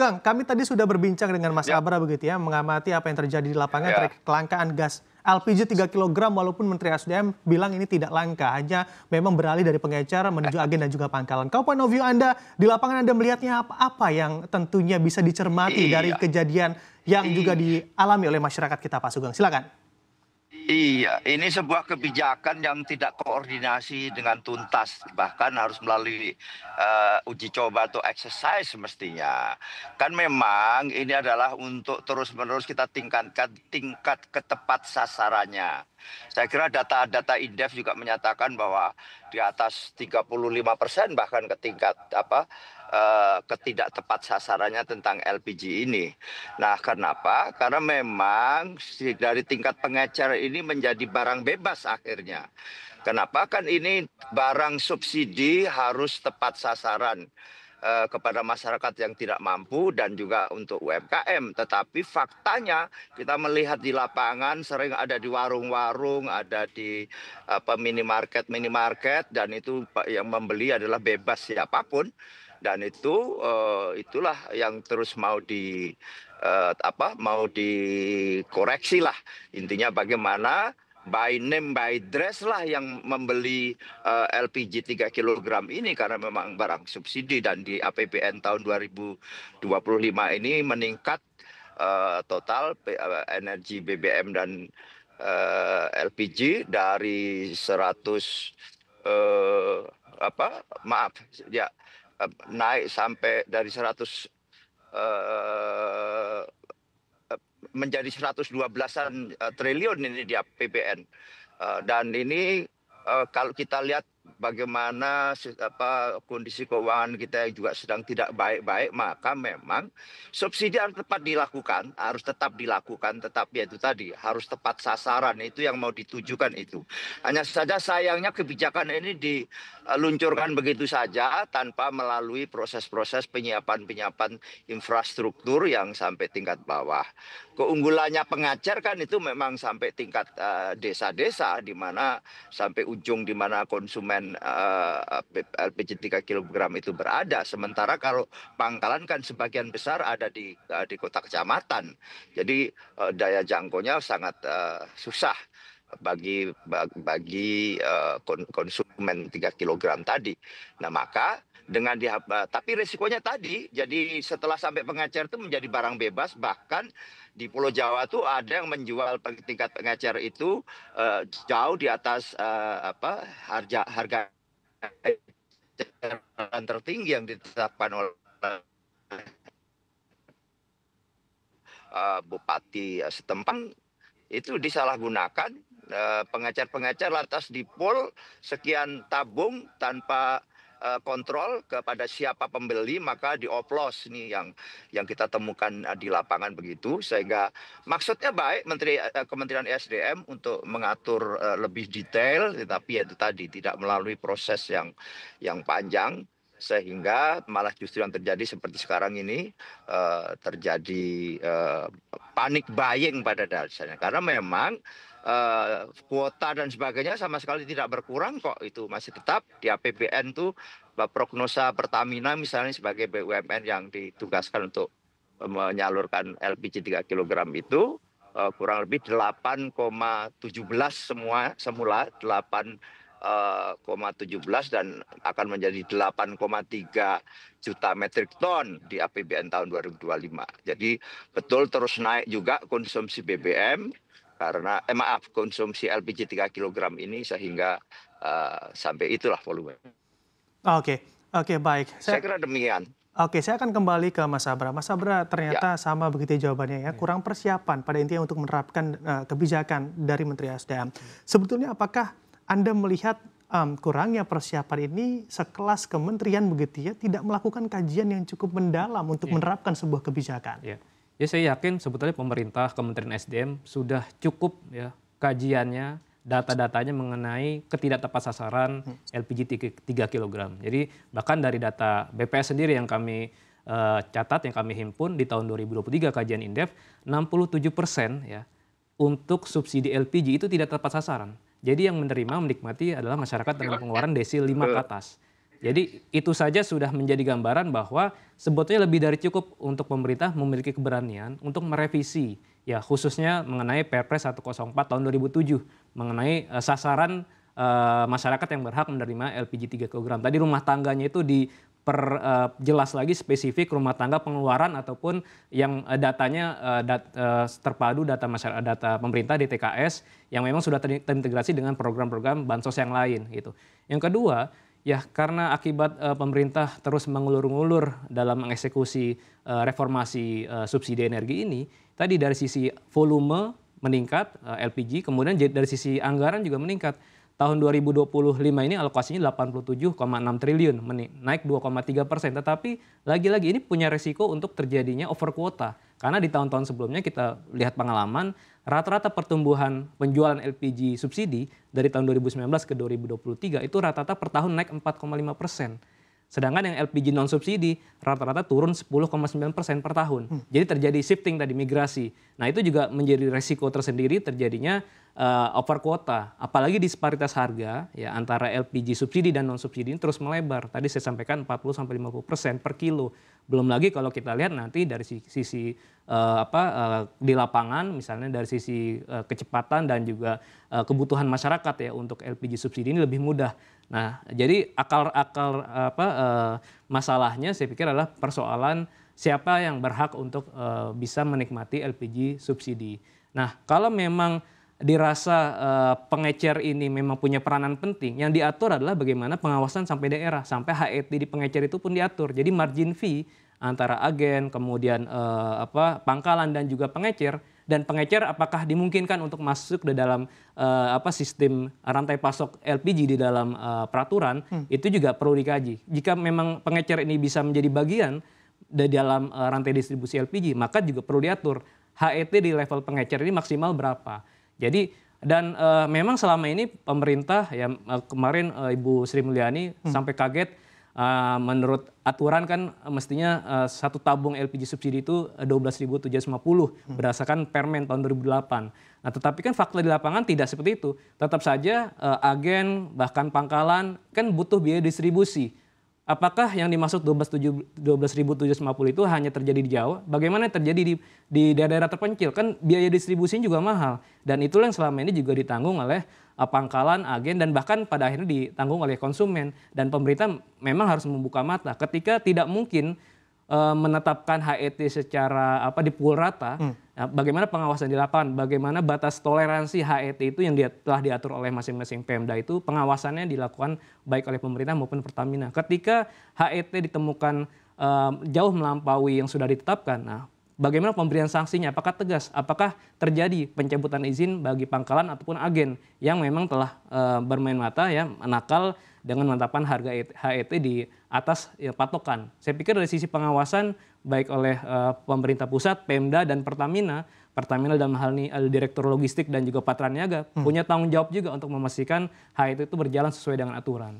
Sugeng, kami tadi sudah berbincang dengan Mas Ya, Abra begitu ya, mengamati apa yang terjadi di lapangan ya, terkait kelangkaan gas LPG 3 kg walaupun Menteri SDM bilang ini tidak langka, hanya memang beralih dari pengecer menuju agen dan juga pangkalan. Kalau point of view Anda di lapangan Anda melihatnya apa yang tentunya bisa dicermati dari iya, kejadian yang juga iya. dialami oleh masyarakat kita, Pak Sugeng? Silakan. Iya, ini sebuah kebijakan yang tidak koordinasi dengan tuntas, bahkan harus melalui uji coba atau exercise mestinya. Kan memang ini adalah untuk terus-menerus kita tingkatkan tingkat ketepat sasarannya. Saya kira data-data Indef juga menyatakan bahwa di atas 35% bahkan ke tingkat ketidak tepat sasarannya tentang LPG ini. Nah, kenapa? Karena memang dari tingkat pengecer ini menjadi barang bebas akhirnya. Kenapa? Kan ini barang subsidi harus tepat sasaran kepada masyarakat yang tidak mampu dan juga untuk UMKM. Tetapi faktanya kita melihat di lapangan sering ada di warung-warung, ada di minimarket, dan itu yang membeli adalah bebas siapapun. Dan itulah yang terus mau dikoreksi lah. Intinya bagaimana by name by dress lah yang membeli LPG 3 kg ini karena memang barang subsidi, dan di APBN tahun 2025 ini meningkat total energi BBM dan LPG dari 100 maaf ya, naik sampai dari 100 eh, menjadi 112-an triliun ini di APBN. Dan ini kalau kita lihat bagaimana kondisi keuangan kita yang juga sedang tidak baik-baik, maka memang subsidi harus tetap dilakukan, tetapi itu tadi harus tepat sasaran, itu yang mau ditujukan itu. Hanya saja sayangnya kebijakan ini diluncurkan begitu saja tanpa melalui proses-proses penyiapan infrastruktur yang sampai tingkat bawah. Keunggulannya pengajar kan itu memang sampai tingkat desa-desa, di mana sampai ujung di mana konsumen LPG 3 kg itu berada. Sementara kalau pangkalan kan sebagian besar ada di kota kecamatan. Jadi daya jangkaunya sangat susah bagi konsumen 3 kg tadi. Nah, maka tapi risikonya tadi, jadi setelah sampai pengecer itu menjadi barang bebas. Bahkan di Pulau Jawa tuh ada yang menjual tingkat pengecer itu jauh di atas harga eceran tertinggi yang ditetapkan oleh bupati setempat. Itu disalahgunakan, pengecer-pengecer lantas dipul sekian tabung tanpa kontrol kepada siapa pembeli, maka dioplos nih yang kita temukan di lapangan begitu. Sehingga maksudnya baik Kementerian SDM untuk mengatur lebih detail, tetapi itu tadi tidak melalui proses yang panjang, sehingga malah justru yang terjadi seperti sekarang ini, terjadi panik buying pada dasarnya. Karena memang kuota dan sebagainya sama sekali tidak berkurang kok, itu masih tetap di APBN tuh. Prognosa Pertamina misalnya sebagai BUMN yang ditugaskan untuk menyalurkan LPG 3 kg itu kurang lebih 8,17 semula 8,17 dan akan menjadi 8,3 juta metrik ton di APBN tahun 2025. Jadi betul terus naik juga konsumsi BBM karena konsumsi LPG 3 kg ini, sehingga sampai itulah volume. Oke, oke, baik. Saya kira demikian. Oke, saya akan kembali ke Mas Abra. Mas Abra, ternyata sama begitu jawabannya ya, kurang persiapan pada intinya untuk menerapkan kebijakan dari Menteri SDM. Sebetulnya apakah Anda melihat kurangnya persiapan ini sekelas kementerian begitu ya, tidak melakukan kajian yang cukup mendalam untuk menerapkan sebuah kebijakan? Ya, saya yakin sebetulnya pemerintah, Kementerian SDM sudah cukup ya kajiannya, data-datanya mengenai ketidaktepat sasaran LPG 3 kg. Jadi bahkan dari data BPS sendiri yang kami catat, yang kami himpun di tahun 2023 kajian Indef, 67% ya untuk subsidi LPG itu tidak tepat sasaran. Jadi yang menerima, menikmati adalah masyarakat dengan pengeluaran desil 5 ke atas. Jadi itu saja sudah menjadi gambaran bahwa sebetulnya lebih dari cukup untuk pemerintah memiliki keberanian untuk merevisi ya khususnya mengenai Perpres 104 tahun 2007 mengenai sasaran masyarakat yang berhak menerima LPG 3 kg. Tadi rumah tangganya itu jelas lagi spesifik rumah tangga pengeluaran ataupun yang datanya terpadu data masyarakat, data pemerintah DTKS yang memang sudah terintegrasi dengan program-program bansos yang lain gitu. Yang kedua, ya karena akibat pemerintah terus mengulur-ngulur dalam mengeksekusi reformasi subsidi energi ini, tadi dari sisi volume meningkat LPG, kemudian dari sisi anggaran juga meningkat. Tahun 2025 ini alokasinya 87,6 triliun, naik 2,3%. Tetapi lagi-lagi ini punya resiko untuk terjadinya over kuota. Karena di tahun-tahun sebelumnya kita lihat pengalaman, rata-rata pertumbuhan penjualan LPG subsidi dari tahun 2019 ke 2023 itu rata-rata per tahun naik 4,5%. Sedangkan yang LPG non subsidi rata-rata turun 10,9% per tahun. Jadi terjadi shifting tadi, migrasi. Nah itu juga menjadi resiko tersendiri terjadinya over kuota. Apalagi disparitas harga ya antara LPG subsidi dan non subsidi ini terus melebar. Tadi saya sampaikan 40-50% per kilo. Belum lagi kalau kita lihat nanti dari sisi di lapangan, misalnya dari sisi kecepatan dan juga kebutuhan masyarakat ya untuk LPG subsidi ini lebih mudah. Nah, jadi masalahnya saya pikir adalah persoalan siapa yang berhak untuk bisa menikmati LPG subsidi. Nah, kalau memang dirasa pengecer ini memang punya peranan penting, yang diatur adalah bagaimana pengawasan sampai daerah, sampai HET di pengecer itu pun diatur. Jadi margin fee antara agen, kemudian pangkalan dan juga pengecer, dan pengecer apakah dimungkinkan untuk masuk di dalam sistem rantai pasok LPG di dalam peraturan, itu juga perlu dikaji. Jika memang pengecer ini bisa menjadi bagian di dalam rantai distribusi LPG, maka juga perlu diatur HET di level pengecer ini maksimal berapa. Jadi dan memang selama ini pemerintah ya kemarin Ibu Sri Mulyani sampai kaget. Menurut aturan kan mestinya satu tabung LPG subsidi itu 12.750 berdasarkan Permen tahun 2008. Nah, tetapi kan fakta di lapangan tidak seperti itu. Tetap saja agen bahkan pangkalan kan butuh biaya distribusi. Apakah yang dimaksud 12.750 itu hanya terjadi di Jawa? Bagaimana terjadi di daerah-daerah terpencil? Kan biaya distribusinya juga mahal. Dan itulah yang selama ini juga ditanggung oleh pangkalan, agen, dan bahkan pada akhirnya ditanggung oleh konsumen. Dan pemerintah memang harus membuka mata. Ketika tidak mungkin menetapkan HET secara dipukul rata, bagaimana pengawasan di lapangan, bagaimana batas toleransi HET itu yang telah diatur oleh masing-masing Pemda itu pengawasannya dilakukan baik oleh pemerintah maupun Pertamina. Ketika HET ditemukan jauh melampaui yang sudah ditetapkan, nah bagaimana pemberian sanksinya? Apakah tegas? Apakah terjadi pencabutan izin bagi pangkalan ataupun agen yang memang telah bermain mata ya nakal dengan menetapkan harga HET di atas patokan? Saya pikir dari sisi pengawasan baik oleh pemerintah pusat, Pemda dan Pertamina dalam hal ini Direktur Logistik dan juga Patraniaga punya tanggung jawab juga untuk memastikan HET itu berjalan sesuai dengan aturan.